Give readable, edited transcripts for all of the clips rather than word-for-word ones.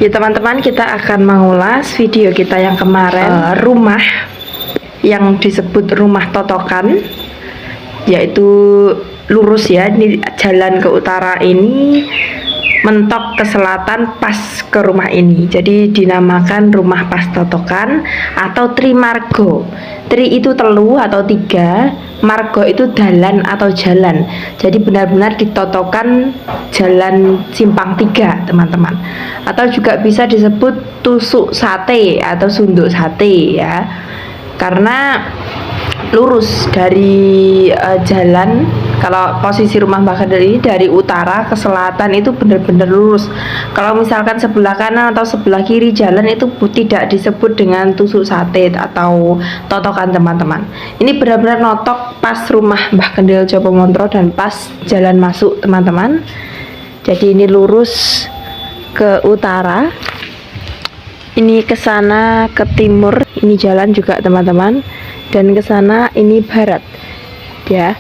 Ya teman-teman, kita akan mengulas video kita yang kemarin, rumah yang disebut rumah totokan, yaitu lurus ya, ini jalan ke utara ini mentok ke selatan pas ke rumah ini, jadi dinamakan rumah pas totokan atau Trimargo. Tri itu telu atau tiga, margo itu dalan atau jalan, jadi benar-benar ditotokan jalan simpang tiga teman-teman, atau juga bisa disebut tusuk sate atau sunduk sate ya, karena lurus dari jalan. Kalau posisi rumah Mbak Kendel ini dari utara ke selatan itu benar-benar lurus. Kalau misalkan sebelah kanan atau sebelah kiri jalan itu tidak disebut dengan tusuk sate atau totokan teman-teman. Ini benar-benar notok pas rumah Mbah Kendel Jopomontro dan pas jalan masuk teman-teman. Jadi ini lurus ke utara, ini ke sana ke timur, ini jalan juga teman-teman, dan ke sana ini barat ya,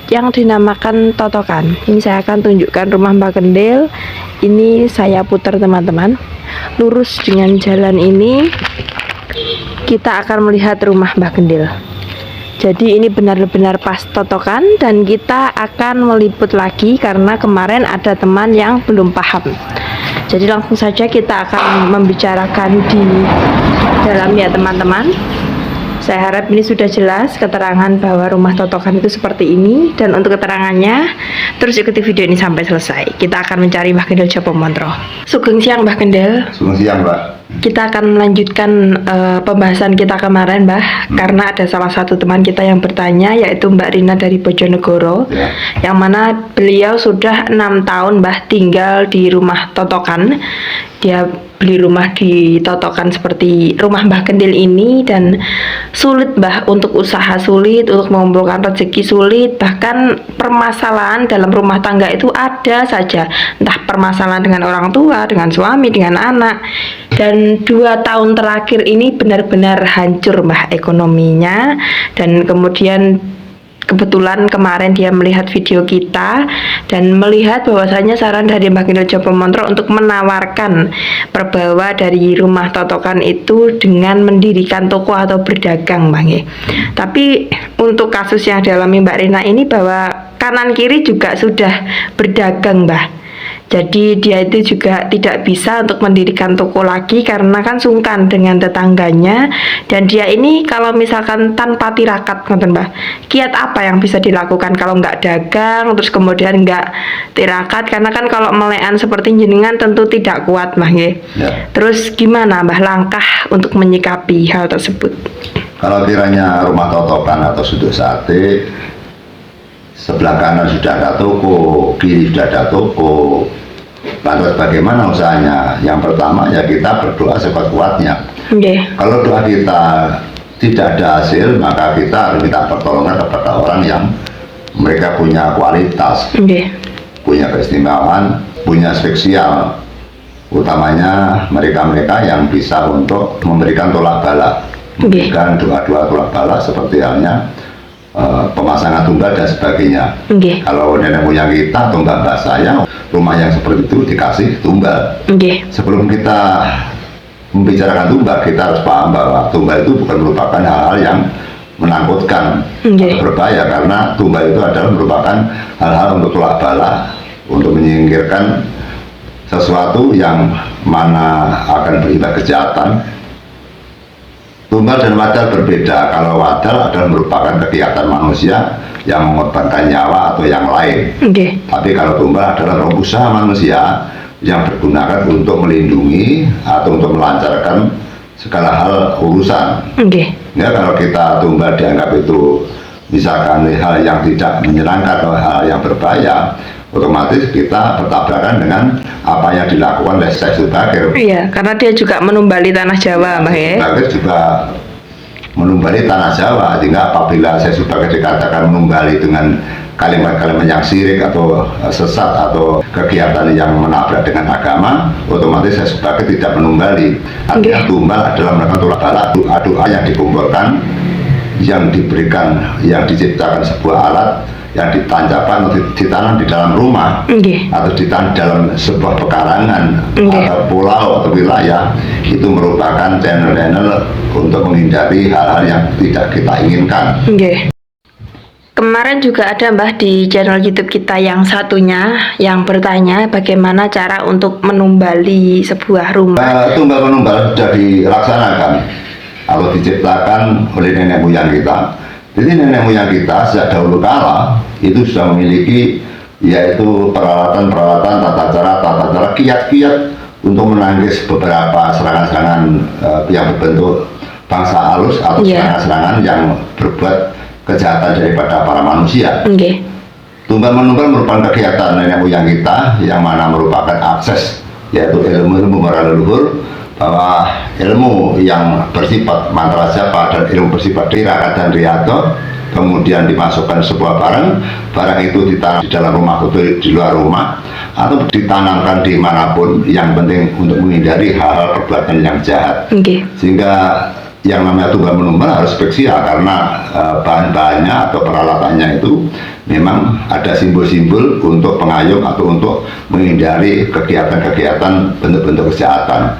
yang dinamakan totokan. Ini saya akan tunjukkan rumah Mbak Kendel. Ini saya putar teman-teman, lurus dengan jalan ini kita akan melihat rumah Mbak Kendel. Jadi ini benar-benar pas totokan, dan kita akan meliput lagi karena kemarin ada teman yang belum paham. Jadi langsung saja kita akan membicarakan di dalam ya teman-teman. Saya harap ini sudah jelas keterangan bahwa rumah totokan itu seperti ini, dan untuk keterangannya terus ikuti video ini sampai selesai. Kita akan mencari Mbah Kendel Jopomontro. Sugeng siang Mbah Kendel. Sugeng siang Mbak. Kita akan melanjutkan pembahasan kita kemarin Mbah, karena ada salah satu teman kita yang bertanya, yaitu Mbak Rina dari Bojonegoro ya. Yang mana beliau sudah 6 tahun Mbah tinggal di rumah totokan. Dia beli rumah di totokan seperti rumah Mbah Kendel ini, dan sulit Mbah untuk usaha, sulit untuk mengumpulkan rezeki, sulit, bahkan permasalahan dalam rumah tangga itu ada saja, entah permasalahan dengan orang tua, dengan suami, dengan anak. Dan 2 tahun terakhir ini benar-benar hancur Mbah ekonominya, dan kemudian kebetulan kemarin dia melihat video kita dan melihat bahwasanya saran dari Mbah Kendel Jopomontro untuk menawarkan perbawa dari rumah totokan itu dengan mendirikan toko atau berdagang Mbak. Tapi untuk kasus yang dialami Mbak Rina ini, bahwa kanan kiri juga sudah berdagang Mbah. Jadi dia itu juga tidak bisa untuk mendirikan toko lagi karena kan sungkan dengan tetangganya. Dan dia ini kalau misalkan tanpa tirakat, Mbak, kiat apa yang bisa dilakukan kalau nggak dagang terus kemudian nggak tirakat? Karena kan kalau melean seperti jenengan tentu tidak kuat Mbah ya. Terus gimana Mbah langkah untuk menyikapi hal tersebut? Kalau kiranya rumah totokan atau sudut sate, sebelah kanan sudah ada toko, kiri sudah ada toko, lantas bagaimana usahanya? Yang pertama ya kita berdoa sekuat-kuatnya. Kalau doa kita tidak ada hasil, maka kita harus minta pertolongan kepada orang yang mereka punya kualitas, punya keistimewaan, punya spesial, utamanya mereka-mereka yang bisa untuk memberikan tolak bala, memberikan doa-doa tolak bala seperti halnya pemasangan tumbal dan sebagainya. Kalau nenek moyang kita atau mbak saya, rumah yang seperti itu dikasih tumbal. Sebelum kita membicarakan tumbal, kita harus paham bahwa tumbal itu bukan merupakan hal-hal yang menakutkan atau berbahaya, karena tumbal itu adalah merupakan hal-hal untuk tolak bala, untuk menyingkirkan sesuatu yang mana akan berimbas kejahatan. Tumbal dan wadal berbeda. Kalau wadal adalah merupakan kegiatan manusia yang mengorbankan nyawa atau yang lain. Tapi kalau tumbal adalah usaha manusia yang digunakan untuk melindungi atau untuk melancarkan segala hal urusan. Ya, kalau kita tumbal dianggap itu misalkan hal yang tidak menyenangkan atau hal yang berbahaya, otomatis kita bertabrakan dengan apa yang dilakukan oleh Syekh Subakir. Iya, karena dia juga menumbali tanah Jawa, Mbah ya. Subakir juga menumbali tanah Jawa, sehingga apabila Syekh Subakir dikatakan menumbali dengan kalimat-kalimat yang syirik atau sesat atau kegiatan yang menabrak dengan agama, otomatis Syekh Subakir tidak menumbali. Artinya tumbal adalah melakukan tolak bala, doa-doa yang dikumpulkan, yang diberikan, yang diciptakan sebuah alat yang ditancapkan atau ditanam di dalam rumah atau ditanam dalam sebuah pekarangan atau pulau atau wilayah, itu merupakan channel-channel untuk menghindari hal-hal yang tidak kita inginkan. Kemarin juga ada Mbah di channel YouTube kita yang satunya yang bertanya bagaimana cara untuk menumbali sebuah rumah. Tumbal menumbal sudah dilaksanakan atau diciptakan oleh nenek moyang kita. Jadi nenek moyang kita sejak dahulu kala itu sudah memiliki yaitu peralatan-peralatan, tata cara, kiat-kiat untuk menangkis beberapa serangan-serangan yang berbentuk bangsa halus atau serangan-serangan yang berbuat kejahatan daripada para manusia. Tumbal menumbal merupakan kegiatan nenek moyang kita yang mana merupakan akses yaitu ilmu para leluhur, bahwa ilmu yang bersifat mantra japa dan ilmu bersifat tirakat dan riato kemudian dimasukkan sebuah barang itu ditanam di dalam rumah atau di luar rumah atau ditanamkan dimanapun, yang penting untuk menghindari hal-hal perbuatan yang jahat. Sehingga yang namanya tumbal menumbal harus spesial karena bahan-bahannya atau peralatannya itu memang ada simbol-simbol untuk pengayom atau untuk menghindari kegiatan-kegiatan bentuk-bentuk kejahatan.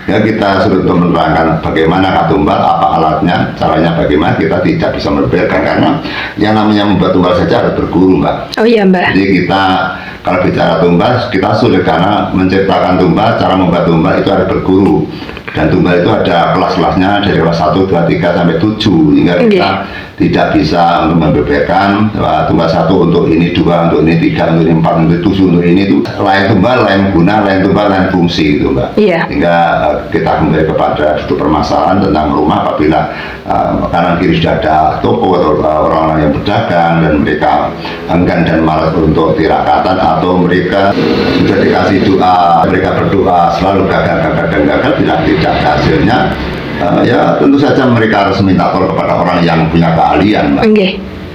Ya, kita sudah menerangkan bagaimana katumbal, apa alatnya, caranya bagaimana, kita tidak bisa membeberkan karena yang namanya membuat tumbal saja harus berguru, Mbak. Oh iya, Mbak. Jadi kita kalau bicara tumbal kita sulit karena menciptakan tumbal, cara membuat tumbal itu harus berguru. Dan tumbal itu ada kelas-kelasnya dari kelas 1, 2, 3 sampai 7 hingga kita tidak bisa membeberkan tumbal 1 untuk ini, 2 untuk ini, 3 untuk ini, 4 untuk 7 untuk ini, itu lain tumbal, lain guna, lain tumbal, lain fungsi itu, Mbak. Hingga kita kembali kepada satu permasalahan tentang rumah apabila kanan kiri sudah ada toko atau orang-orang yang berdagang dan mereka enggan dan malas untuk tirakatan atau mereka sudah dikasih doa, mereka berdoa selalu gagal bila tidak hasilnya, ya tentu saja mereka harus minta tolong kepada orang yang punya keahlian, Mbak.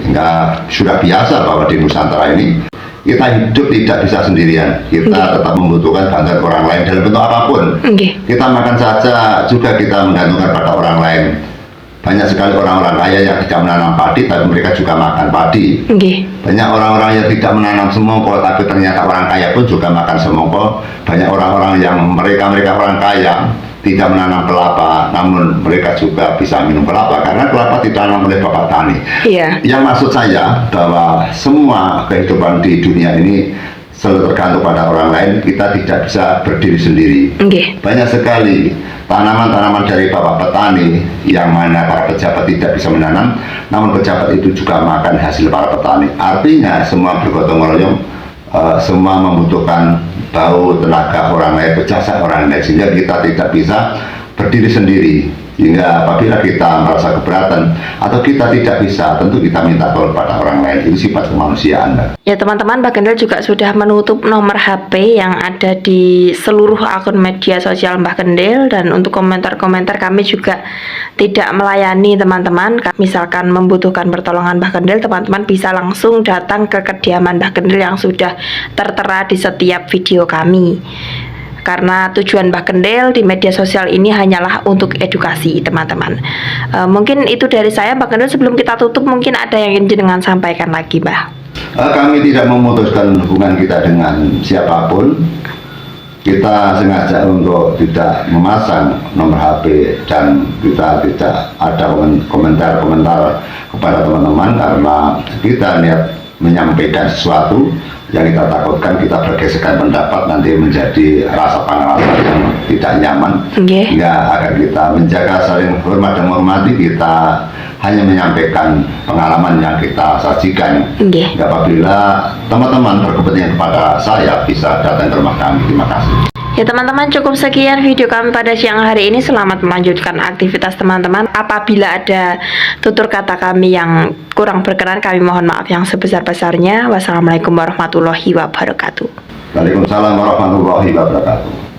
Hingga sudah biasa bahwa di Nusantara ini kita hidup tidak bisa sendirian, kita tetap membutuhkan bantuan orang lain dalam bentuk apapun. Kita makan saja juga kita menggantungkan pada orang lain. Banyak sekali orang-orang kaya yang tidak menanam padi tapi mereka juga makan padi. Banyak orang-orang yang tidak menanam semongko tapi ternyata orang kaya pun juga makan semongko. Banyak orang-orang yang mereka orang kaya tidak menanam kelapa, namun mereka juga bisa minum kelapa karena kelapa ditanam oleh bapak tani. Yang maksud saya bahwa semua kehidupan di dunia ini selalu tergantung pada orang lain, kita tidak bisa berdiri sendiri. Banyak sekali tanaman-tanaman dari bapak petani yang mana para pejabat tidak bisa menanam, namun pejabat itu juga makan hasil para petani. Artinya semua bergotong royong, semua membutuhkan bau tenaga orang lain, jasa orang lain, sehingga kita tidak bisa berdiri sendiri. Hingga apabila kita merasa keberatan atau kita tidak bisa, tentu kita minta tolong pada orang lain. Itu sifat kemanusiaan. Ya teman-teman, Mbah Gendel juga sudah menutup nomor HP yang ada di seluruh akun media sosial Mbah Gendel, dan untuk komentar-komentar kami juga tidak melayani teman-teman. Misalkan membutuhkan pertolongan Mbah Gendel, teman-teman bisa langsung datang ke kediaman Mbah Gendel yang sudah tertera di setiap video kami. Karena tujuan Mbah Gendel di media sosial ini hanyalah untuk edukasi teman-teman. Mungkin itu dari saya, Mbah Gendel. Sebelum kita tutup, mungkin ada yang ingin jenengan sampaikan lagi, Mbah. Kami tidak memutuskan hubungan kita dengan siapapun. Kita sengaja untuk tidak memasang nomor HP dan kita tidak ada komentar-komentar kepada teman-teman karena kita niat menyampaikan sesuatu yang kita takutkan kita bergeserkan pendapat nanti menjadi rasa pengalaman yang tidak nyaman. Hingga agar kita menjaga saling hormat dan menghormati, kita hanya menyampaikan pengalaman yang kita sajikan. Hingga apabila teman-teman berkepentingan kepada saya bisa datang ke rumah kami. Terima kasih. Ya teman-teman, cukup sekian video kami pada siang hari ini. Selamat melanjutkan aktivitas teman-teman. Apabila ada tutur kata kami yang kurang berkenan, kami mohon maaf yang sebesar-besarnya. Wassalamualaikum warahmatullahi wabarakatuh. Waalaikumsalam warahmatullahi wabarakatuh.